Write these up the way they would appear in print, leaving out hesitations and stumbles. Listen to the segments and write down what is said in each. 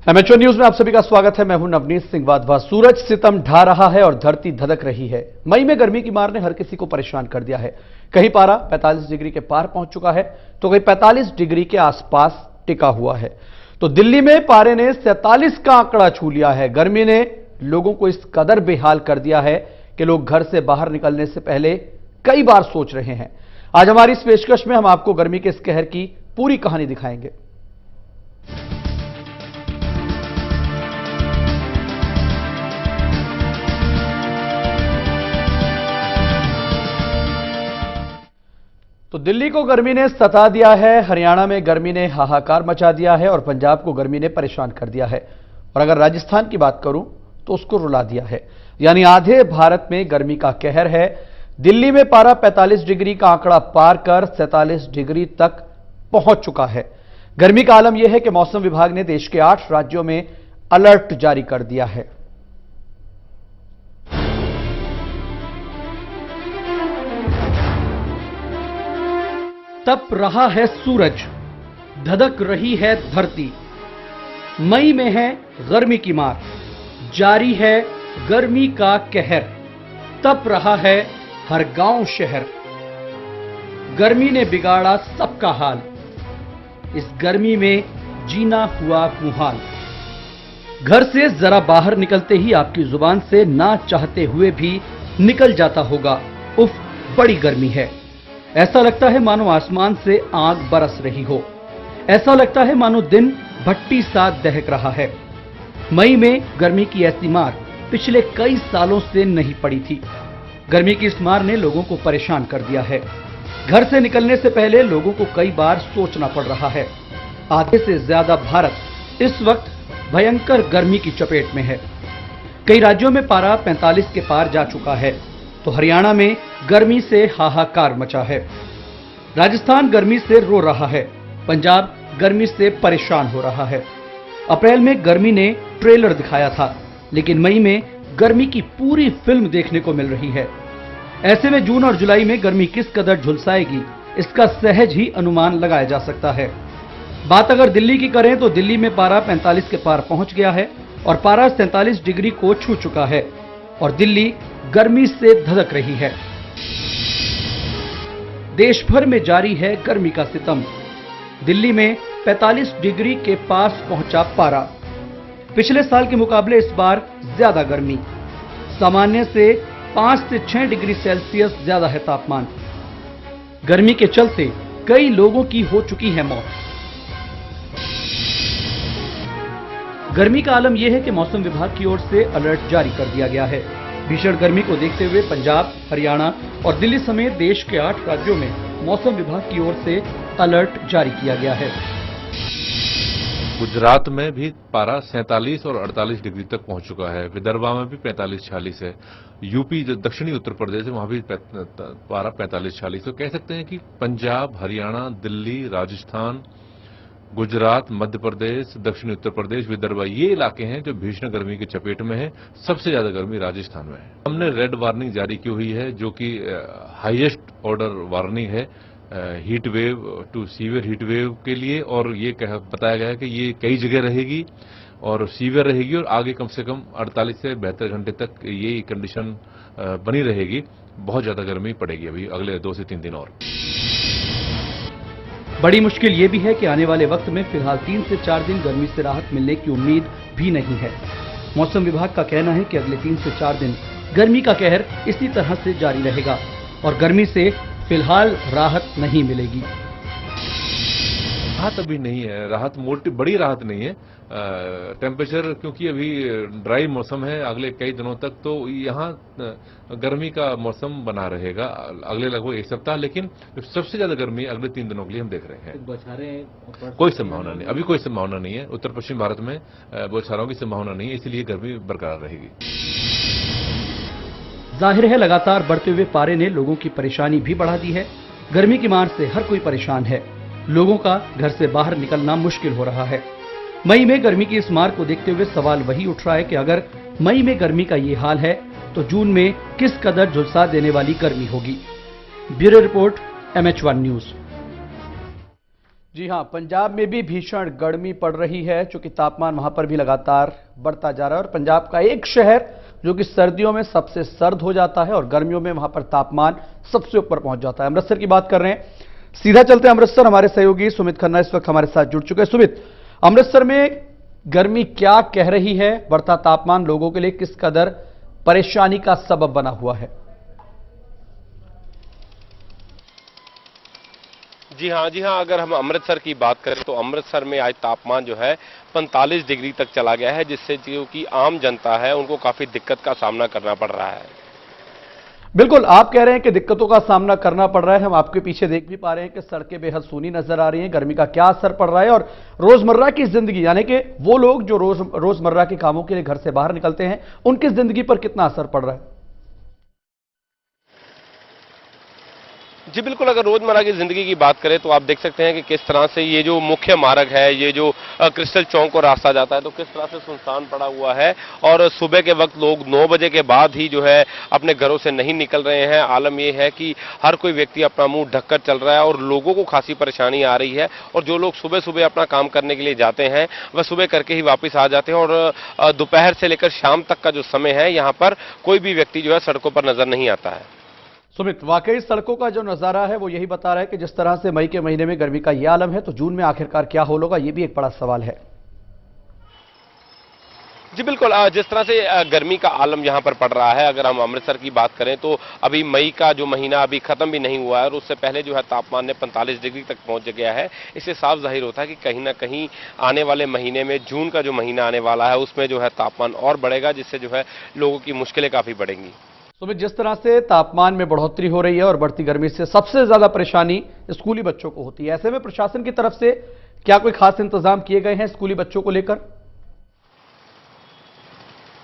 MHO news में आप सभी का स्वागत है। मैं हूं नवनीत सिंह वाधवा। सूरज सितम ढा रहा है और धरती धधक रही है। मई में गर्मी की मार ने हर किसी को परेशान कर दिया है। कहीं पारा 45 डिग्री के पार पहुंच चुका है तो कहीं 45 डिग्री के आसपास टिका हुआ है। तो दिल्ली में पारे ने 47 का आंकड़ा छू लिया है। गर्मी ने लोगों को इस कदर बेहाल कर दिया है कि लोग घर से बाहर निकलने से पहले कई बार सोच रहे हैं। आज हमारी इस पेशकश में हम आपको गर्मी के इस कहर की पूरी कहानी दिखाएंगे। तो दिल्ली को गर्मी ने सता दिया है, हरियाणा में गर्मी ने हाहाकार मचा दिया है और पंजाब को गर्मी ने परेशान कर दिया है। और अगर राजस्थान की बात करूं तो उसको रुला दिया है। यानी आधे भारत में गर्मी का कहर है। दिल्ली में पारा 45 डिग्री का आंकड़ा पार कर 47 डिग्री तक पहुंच चुका है। गर्मी का आलम यह है कि मौसम विभाग ने देश के 8 राज्यों में अलर्ट जारी कर दिया है। तप रहा है सूरज, धधक रही है धरती। मई में है गर्मी की मार, जारी है गर्मी का कहर। तप रहा है हर गांव शहर, गर्मी ने बिगाड़ा सबका हाल। इस गर्मी में जीना हुआ मुहाल। घर से जरा बाहर निकलते ही आपकी जुबान से ना चाहते हुए भी निकल जाता होगा, उफ बड़ी गर्मी है। ऐसा लगता है मानो आसमान से आग बरस रही हो। ऐसा लगता है मानो दिन भट्टी सा दहक रहा है। मई में गर्मी की ऐसी मार पिछले कई सालों से नहीं पड़ी थी। गर्मी की इस मार ने लोगों को परेशान कर दिया है। घर से निकलने से पहले लोगों को कई बार सोचना पड़ रहा है। आधे से ज्यादा भारत इस वक्त भयंकर गर्मी की चपेट में है। कई राज्यों में पारा 45 के पार जा चुका है तो हरियाणा में गर्मी से हाहाकार मचा है। राजस्थान गर्मी से रो रहा है। पंजाब गर्मी से परेशान हो रहा है। अप्रैल में गर्मी ने ट्रेलर दिखाया था, लेकिन मई में गर्मी की पूरी फिल्म देखने को मिल रही है। ऐसे में जून और जुलाई में गर्मी किस कदर झुलसाएगी, इसका सहज ही अनुमान लगाया जा सकता है। बात अगर दिल्ली की करें तो दिल्ली में पारा 45 के पार पहुंच गया है और पारा 47 डिग्री को छू चुका है और दिल्ली गर्मी से धधक रही है। देश भर में जारी है गर्मी का सितम। दिल्ली में 45 डिग्री के पास पहुंचा पारा। पिछले साल के मुकाबले इस बार ज्यादा गर्मी। सामान्य से 5 से 6 डिग्री सेल्सियस ज्यादा है तापमान। गर्मी के चलते कई लोगों की हो चुकी है मौत। गर्मी का आलम यह है कि मौसम विभाग की ओर से अलर्ट जारी कर दिया गया है। भीषण गर्मी को देखते हुए पंजाब, हरियाणा और दिल्ली समेत देश के 8 राज्यों में मौसम विभाग की ओर से अलर्ट जारी किया गया है। गुजरात में भी पारा 47 और 48 डिग्री तक पहुंच चुका है। विदर्भा में भी 45-46 है। यूपी जो दक्षिणी उत्तर प्रदेश है वहां भी पारा 45-46। तो कह सकते हैं कि पंजाब, हरियाणा, दिल्ली, राजस्थान, गुजरात, मध्य प्रदेश, दक्षिणी उत्तर प्रदेश, विदर्भ, ये इलाके हैं जो भीषण गर्मी की चपेट में है। सबसे ज्यादा गर्मी राजस्थान में है। हमने रेड वार्निंग जारी की हुई है जो कि हाईएस्ट ऑर्डर वार्निंग है heat wave to severe heat wave के लिए। और ये बताया गया है कि ये कई जगह रहेगी और सीवियर रहेगी और आगे कम से कम 48 से 72 घंटे तक ये कंडीशन बनी रहेगी। बहुत ज्यादा गर्मी पड़ेगी अभी अगले 2 से 3 दिन और। बड़ी मुश्किल ये भी है कि आने वाले वक्त में फिलहाल 3 से 4 दिन गर्मी से राहत मिलने की उम्मीद भी नहीं है। मौसम विभाग का कहना है कि अगले 3 से 4 दिन गर्मी का कहर इसी तरह से जारी रहेगा और गर्मी से फिलहाल राहत नहीं मिलेगी। राहत अभी नहीं है, राहत मोटी बड़ी राहत नहीं है। टेम्परेचर क्योंकि अभी ड्राई मौसम है अगले कई दिनों तक, तो यहाँ गर्मी का मौसम बना रहेगा अगले लगभग 1 सप्ताह। लेकिन सबसे ज्यादा गर्मी अगले 3 दिनों के लिए हम देख रहे हैं। कोई संभावना नहीं, अभी कोई संभावना नहीं है। उत्तर पश्चिम भारत में बौछारों की संभावना नहीं है, इसलिए गर्मी बरकरार रहेगी। जाहिर है लगातार बढ़ते हुए पारे ने लोगों की परेशानी भी बढ़ा दी है। गर्मी की मार से हर कोई परेशान है। लोगों का घर से बाहर निकलना मुश्किल हो रहा है। मई में गर्मी की इस मार को देखते हुए सवाल वही उठ रहा है कि अगर मई में गर्मी का ये हाल है तो जून में किस कदर झुलसा देने वाली गर्मी होगी। Bureau report, MH1 news. जी हां, पंजाब में भी भीषण गर्मी पड़ रही है, चूंकि तापमान वहां पर भी लगातार बढ़ता जा रहा है और पंजाब का एक शहर जो कि सर्दियों में सबसे सर्द हो जाता है और गर्मियों में वहां पर तापमान सबसे ऊपर पहुंच जाता है। अमृतसर की बात कर रहे हैं, सीधा चलते हैं अमृतसर। हमारे सहयोगी सुमित खन्ना इस वक्त हमारे साथ जुड़ चुके हैं। सुमित, अमृतसर में गर्मी क्या कह रही है? बढ़ता तापमान लोगों के लिए किस कदर परेशानी का सबब बना हुआ है? जी हाँ, अगर हम अमृतसर की बात करें तो अमृतसर में आज तापमान जो है 45 डिग्री तक चला गया है, जिससे जो कि आम जनता है उनको काफी दिक्कत का सामना करना पड़ रहा है। बिल्कुल, आप कह रहे हैं कि दिक्कतों का सामना करना पड़ रहा है। हम आपके पीछे देख भी पा रहे हैं कि सड़कें बेहद सूनी नजर आ रही हैं। गर्मी का क्या असर पड़ रहा है और रोजमर्रा की जिंदगी, यानी कि वो लोग जो रोजमर्रा के कामों के लिए घर से बाहर निकलते हैं, उनकी जिंदगी पर कितना असर पड़ रहा है? जी बिल्कुल, अगर रोजमर्रा की जिंदगी की बात करें तो आप देख सकते हैं कि किस तरह से ये जो मुख्य मार्ग है, ये जो क्रिस्टल चौक को रास्ता जाता है, तो किस तरह से सुनसान पड़ा हुआ है और सुबह के वक्त लोग 9 बजे के बाद ही जो है अपने घरों से नहीं निकल रहे हैं। आलम ये है कि हर कोई व्यक्ति अपना मुंह ढककर चल रहा है और लोगों को खासी परेशानी आ रही है। और जो लोग सुबह सुबह अपना काम करने के लिए जाते हैं वह सुबह करके ही वापस आ जाते हैं और दोपहर से लेकर शाम तक का जो समय है यहाँ पर कोई भी व्यक्ति जो है सड़कों पर नजर नहीं आता है। सुमित, वाकई सड़कों का जो नजारा है वो यही बता रहा है कि जिस तरह से मई के महीने में गर्मी का यह आलम है, तो जून में आखिरकार क्या हाल होगा, ये भी एक बड़ा सवाल है। जी बिल्कुल, जिस तरह से गर्मी का आलम यहाँ पर पड़ रहा है, अगर हम अमृतसर की बात करें तो अभी मई का जो महीना अभी खत्म भी नहीं हुआ है और उससे पहले जो है तापमान ने 45 डिग्री तक पहुंच गया है। इससे साफ जाहिर होता है कि कहीं ना कहीं आने वाले महीने में, जून का जो महीना आने वाला है, उसमें जो है तापमान और बढ़ेगा, जिससे जो है लोगों की मुश्किलें काफी बढ़ेंगी। सुमित, जिस तरह से तापमान में बढ़ोतरी हो रही है और बढ़ती गर्मी से सबसे ज्यादा परेशानी स्कूली बच्चों को होती है, ऐसे में प्रशासन की तरफ से क्या कोई खास इंतजाम किए गए हैं स्कूली बच्चों को लेकर?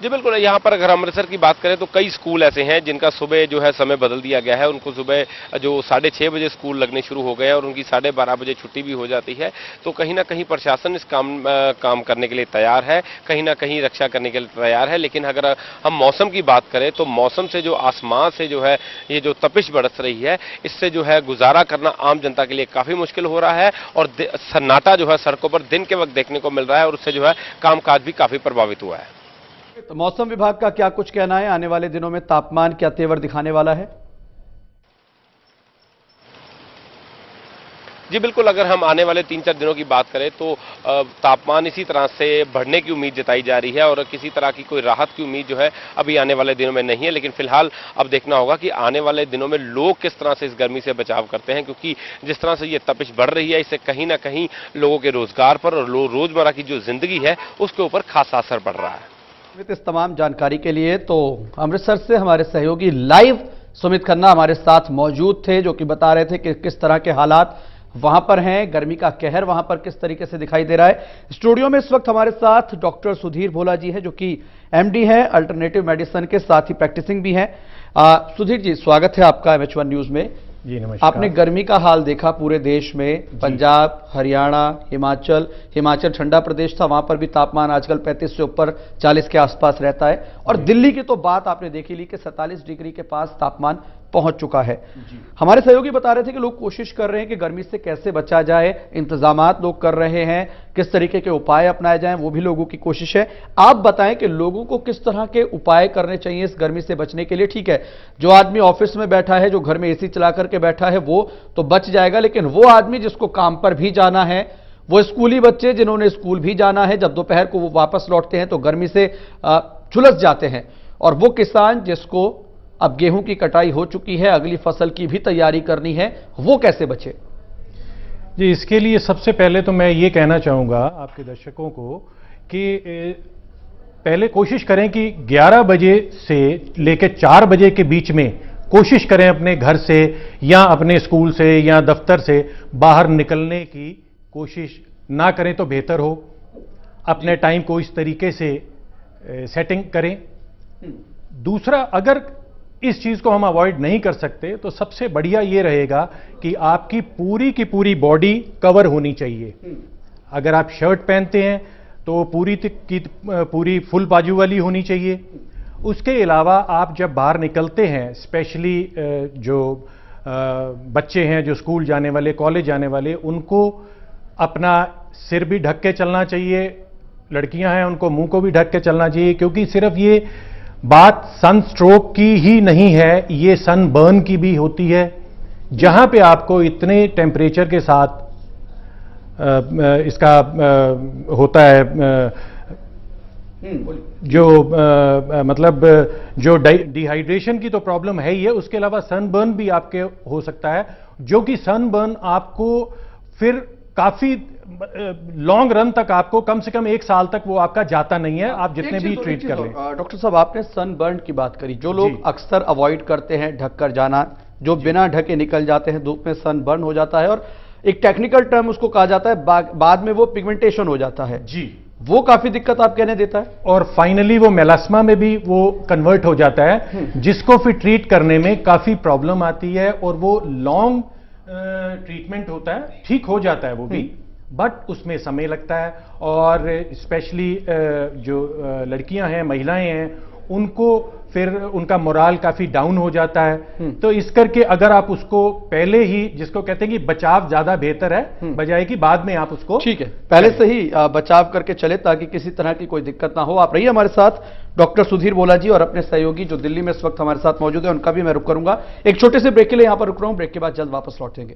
जी बिल्कुल, यहाँ पर अगर अमृतसर की बात करें तो कई स्कूल ऐसे हैं जिनका सुबह जो है समय बदल दिया गया है। उनको सुबह जो 6:30 बजे स्कूल लगने शुरू हो गए हैं और उनकी 12:30 बजे छुट्टी भी हो जाती है। तो कहीं ना कहीं प्रशासन इस काम करने के लिए तैयार है, कहीं ना कहीं रक्षा करने के लिए तैयार है। लेकिन अगर हम मौसम की बात करें तो मौसम से, जो आसमान से जो है ये जो तपिश बरस रही है, इससे जो है गुजारा करना आम जनता के लिए काफी मुश्किल हो रहा है और सन्नाटा जो है सड़कों पर दिन के वक्त देखने को मिल रहा है और उससे जो है कामकाज भी काफी प्रभावित हुआ है। तो मौसम विभाग का क्या कुछ कहना है? आने वाले दिनों में तापमान क्या तेवर दिखाने वाला है? जी बिल्कुल, अगर हम आने वाले 3-4 दिनों की बात करें तो तापमान इसी तरह से बढ़ने की उम्मीद जताई जा रही है और किसी तरह की कोई राहत की उम्मीद जो है अभी आने वाले दिनों में नहीं है। लेकिन फिलहाल अब देखना होगा कि आने वाले दिनों में लोग किस तरह से इस गर्मी से बचाव करते हैं, क्योंकि जिस तरह से ये तपिश बढ़ रही है, इससे कहीं ना कहीं लोगों के रोजगार पर और रोजमर्रा की जो जिंदगी है उसके ऊपर खासा असर पड़ रहा है। इस तमाम जानकारी के लिए तो अमृतसर से हमारे सहयोगी लाइव सुमित खन्ना हमारे साथ मौजूद थे, जो कि बता रहे थे कि किस तरह के हालात वहां पर हैं, गर्मी का कहर वहां पर किस तरीके से दिखाई दे रहा है। स्टूडियो में इस वक्त हमारे साथ डॉक्टर सुधीर भोला जी हैं, जो कि एमडी हैं अल्टरनेटिव मेडिसिन के, साथ ही प्रैक्टिसिंग भी हैं। सुधीर जी, स्वागत है आपका एमएच1 न्यूज में। जी नमस्कार। आपने गर्मी का हाल देखा पूरे देश में, पंजाब, हरियाणा, हिमाचल ठंडा प्रदेश था, वहां पर भी तापमान आजकल 35 से ऊपर 40 के आसपास रहता है। और दिल्ली की तो बात आपने देखी ली कि 47 डिग्री के पास तापमान पहुंच चुका है। हमारे सहयोगी बता रहे थे कि लोग कोशिश कर रहे हैं कि गर्मी से कैसे बचा जाए, इंतजामात लोग कर रहे हैं, किस तरीके के उपाय अपनाए जाएं, वो भी लोगों की कोशिश है। आप बताएं कि लोगों को किस तरह के उपाय करने चाहिए इस गर्मी से बचने के लिए। ठीक है, जो आदमी ऑफिस में बैठा है, जो घर में एसी चला करके बैठा है, वो तो बच जाएगा, लेकिन वो आदमी जिसको काम पर भी जाना है, वो स्कूली बच्चे जिन्होंने स्कूल भी जाना है, जब दोपहर को वो वापस लौटते हैं तो गर्मी से झुलस जाते हैं, और वो किसान जिसको अब गेहूं की कटाई हो चुकी है, अगली फसल की भी तैयारी करनी है, वो कैसे बचे? जी, इसके लिए सबसे पहले तो मैं ये कहना चाहूँगा आपके दर्शकों को कि पहले कोशिश करें कि 11 बजे से लेकर 4 बजे के बीच में कोशिश करें अपने घर से या अपने स्कूल से या दफ्तर से बाहर निकलने की कोशिश ना करें तो बेहतर हो। अपने टाइम को इस तरीके से सेटिंग करें। दूसरा, अगर इस चीज को हम अवॉइड नहीं कर सकते तो सबसे बढ़िया ये रहेगा कि आपकी पूरी की पूरी बॉडी कवर होनी चाहिए। अगर आप शर्ट पहनते हैं तो पूरी फुल बाजू वाली होनी चाहिए। उसके अलावा आप जब बाहर निकलते हैं, स्पेशली जो बच्चे हैं जो स्कूल जाने वाले, कॉलेज जाने वाले, उनको अपना सिर भी ढक के चलना चाहिए, लड़कियां हैं उनको मुंह को भी ढक के चलना चाहिए, क्योंकि सिर्फ ये बात सन स्ट्रोक की ही नहीं है, ये सन बर्न की भी होती है। जहां पे आपको इतने टेम्परेचर के साथ इसका होता है जो मतलब जो डिहाइड्रेशन की तो प्रॉब्लम है ही है, उसके अलावा सनबर्न भी आपके हो सकता है, जो कि सनबर्न आपको फिर काफी लॉन्ग रन तक, आपको कम से कम 1 साल तक वो आपका जाता नहीं है, आप जितने भी ट्रीट कर लें। डॉक्टर साहब, आपने सनबर्न की बात करी, जो लोग अक्सर अवॉइड करते हैं ढक कर जाना, जो बिना ढके निकल जाते हैं धूप में, सनबर्न हो जाता है और एक टेक्निकल टर्म उसको कहा जाता है, बाद में वो पिगमेंटेशन हो जाता है जी, वो काफी दिक्कत आप कहने देता है और फाइनली वो मेलास्मा में भी वो कन्वर्ट हो जाता है, जिसको फिर ट्रीट करने में काफी प्रॉब्लम आती है और वो लॉन्ग ट्रीटमेंट होता है, ठीक हो जाता है वो भी, बट उसमें समय लगता है। और स्पेशली जो लड़कियां हैं, महिलाएं हैं, उनको फिर उनका मोराल काफी डाउन हो जाता है। तो इस करके अगर आप उसको पहले ही, जिसको कहते हैं कि बचाव ज्यादा बेहतर है बजाय कि बाद में आप उसको, ठीक है, पहले से ही बचाव करके चले ताकि किसी तरह की कोई दिक्कत ना हो। आप रहिए हमारे साथ डॉक्टर सुधीर बोला जी और अपने सहयोगी जो दिल्ली में इस वक्त हमारे साथ मौजूद है उनका भी मैं रुक करूंगा। एक छोटे से ब्रेक के लिए यहां पर रुक रहा हूं, ब्रेक के बाद जल्द वापस लौटेंगे।